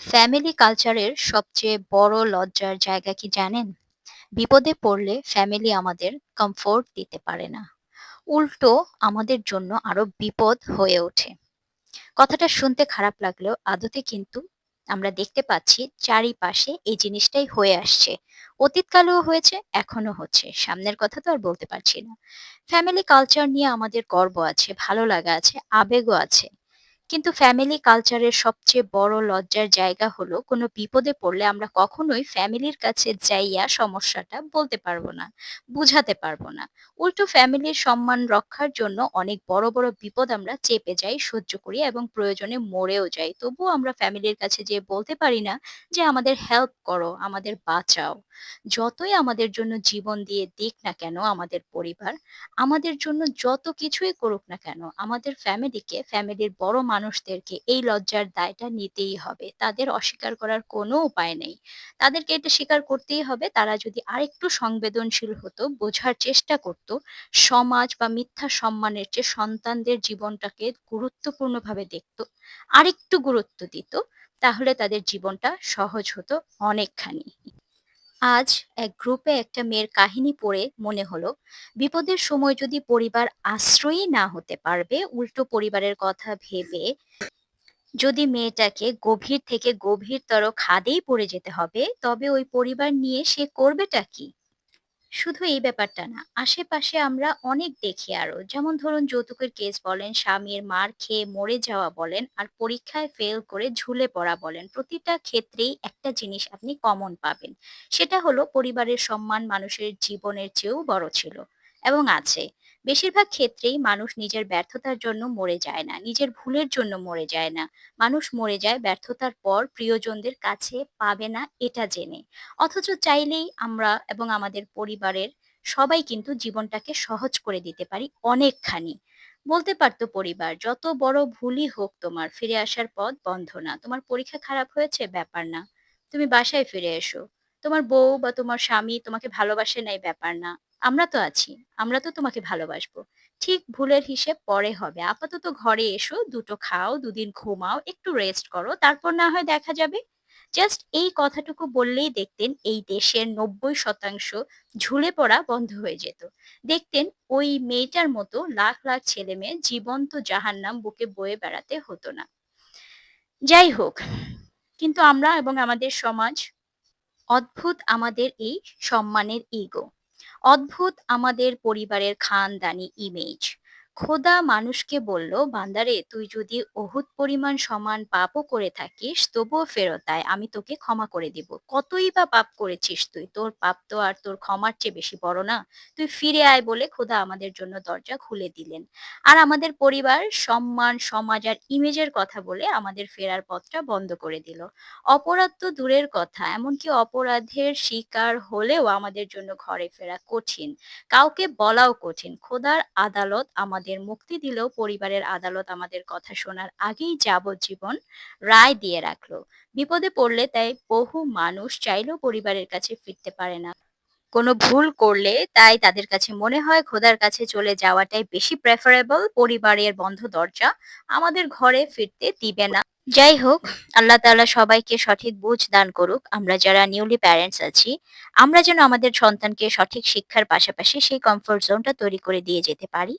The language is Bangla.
ফ্যামিলি কালচারের সবচেয়ে বড় লজ্জার জায়গা কি জানেন? বিপদে পড়লে ফ্যামিলি আমাদের কমফোর্ট দিতে পারে না। উল্টো আমাদের জন্য আরো বিপদ হয়ে ওঠে। কথাটা শুনতে খারাপ লাগলেও আদতে কিন্তু আমরা দেখতে পাচ্ছি চারিপাশে এই জিনিসটাই হয়ে আসছে। অতীতকালেও হয়েছে, এখনো হচ্ছে। সামনের কথা তো আর বলতে পারছি না। ফ্যামিলি কালচার নিয়ে আমাদের গর্ব আছে, ভালো লাগা আছে, আবেগও আছে। কিন্তু ফ্যামিলি কালচারের সবচেয়ে বড় লজ্জার জায়গা হলো কোনো বিপদে পড়লে আমরা কখনোই ফ্যামিলির কাছে যাইয়া সমস্যাটা বলতে পারবো না, বুঝাতে পারবো না। উল্টো ফ্যামিলির সম্মান রক্ষার জন্য অনেক বড় বড় বিপদ আমরা চেপে যাই, সহ্য করি এবং প্রয়োজনে মরেও যাই, তবুও আমরা ফ্যামিলির কাছে যেয়ে বলতে পারি না যে আমাদের হেল্প করো, আমাদের বাঁচাও। যতই আমাদের জন্য জীবন দিয়ে দিক না কেন আমাদের পরিবার, আমাদের জন্য যত কিছুই করুক না কেন, আমাদের ফ্যামিলিকে, ফ্যামিলির বড় মানুষদেরকে এই লজ্জার দায়টা নিতেই হবে। তাদের অস্বীকার করার কোনো উপায় নেই। তাদেরকে এটা স্বীকার করতেই হবে। তারা যদি আরেকটু সংবেদনশীল হতো, বোঝার চেষ্টা করত, সমাজ বা মিথ্যা সম্মানের চেয়ে সন্তানদের জীবনটাকে গুরুত্বপূর্ণভাবে দেখত, আরেকটু গুরুত্ব দিত, তাহলে তাদের জীবনটা সহজ হতো অনেকখানি। আজ এক গ্রুপে একটা মেয়ের কাহিনী পড়ে মনে হলো, বিপদের সময় যদি পরিবার আশ্রয়ই না হতে পারবে, উল্টো পরিবারের কথা ভেবে যদি মেয়েটাকে গভীর থেকে গভীরতর খাদেই পড়ে যেতে হবে, তবে ওই পরিবার নিয়ে সে করবেটা কি? শুধু এই ব্যাপারটা না, আশেপাশে আমরা অনেক দেখি আরো। যেমন ধরুন যৌতুকের কেস বলেন, স্বামীর মার খেয়ে মরে যাওয়া বলেন, আর পরীক্ষায় ফেল করে ঝুলে পড়া বলেন। প্রতিটা ক্ষেত্রেই একটা জিনিস আপনি কমন পাবেন। সেটা হলো পরিবারের সম্মান মানুষের জীবনের চেয়েও বড় ছিল এবং আছে। বেশিরভাগ ক্ষেত্রেই মানুষ নিজের ব্যর্থতার জন্য মরে যায় না, নিজের ভুলের জন্য মরে যায় না। মানুষ মরে যায় ব্যর্থতার পর প্রিয়জনদের কাছে পাবে না এটা জেনে। অথচ চাইলেই আমরা এবং আমাদের পরিবারের সবাই কিন্তু জীবনটাকে সহজ করে দিতে পারি অনেকখানি। বলতে পারতো পরিবার, "যত বড় ভুলই হোক তোমার, ফিরে আসার পথ বন্ধ না। তোমার পরীক্ষা খারাপ হয়েছে, ব্যাপার না। তুমি বাসায় ফিরে এসো। তোমার বউ বা তোমার স্বামী তোমাকে ভালোবাসে নাই, ব্যাপার না। আমরা তো আছি। আমরা তো তোমাকে ভালোবাসবো। ঠিক ভুলের হিসেব পরে হবে। আপাতত ঘরে এসো, দুটো খাও, দুদিন ঘুমাও, একটু রেস্ট করো। তারপর না হয় দেখা যাবে।" জাস্ট এই কথাটুকু বললেই দেখতেন এই দেশের ৯০% ঝুলে পড়া বন্ধ হয়ে যেত। দেখতেন ওই মেয়েটার মতো লাখ লাখ ছেলেমেয়ে জীবন্ত জাহান্নাম বুকে বয়ে বেড়াতে হতো না। যাই হোক, কিন্তু আমরা এবং আমাদের সমাজ, অদ্ভুত আমাদের এই সম্মানের ইগো, অদ্ভুত আমাদের পরিবারের খানদানি ইমেজ। খোদা মানুষকে বলল, বান্দারে তুই যদি অহুত পরিমাণ সমান পাপও করে থাকিস তবুও ফেরত আয়, আমি তোকে ক্ষমা করে দিব। কতই বা পাপ করেছিস তুই, তোর পাপ তো আর তোর ক্ষমার চেয়ে বেশি বড় না। তুই ফিরে আয় বলে খোদা আমাদের জন্য দরজা খুলে দিলেন। আর আমাদের পরিবার সম্মান, সমাজ আর ইমেজের কথা বলে আমাদের ফেরার পথটা বন্ধ করে দিল। অপরাধ তো দূরের কথা, এমনকি অপরাধের শিকার হলেও আমাদের জন্য ঘরে ফেরা কঠিন। কাউকে বলাও কঠিন। খোদার আদালত আমাদের মুক্তি দিলেও পরিবারের আদালত আমাদের কথা শোনার আগেই যাবজ্জীবন রায় দিয়ে রাখলো। বিপদে পড়লে তাই বহু মানুষ চাইলেও পরিবারের কাছে ফিরতে পারে না। কোনো ভুল করলে তাই তাদের কাছে মনে হয় খোদার কাছে চলে যাওয়াটাই বেশি প্রেফারেবল। পরিবারের বন্ধ দরজা আমাদের ঘরে ফিরতে দিবে না। যাই হোক, আল্লাহ তাআলা সবাইকে সঠিক বুঝ দান করুক। আমরা যারা নিউলি প্যারেন্টস আছি, আমরা যেন আমাদের সন্তানকে সঠিক শিক্ষার পাশাপাশি সেই কমফোর্ট জোনটা তৈরি করে দিয়ে যেতে পারি।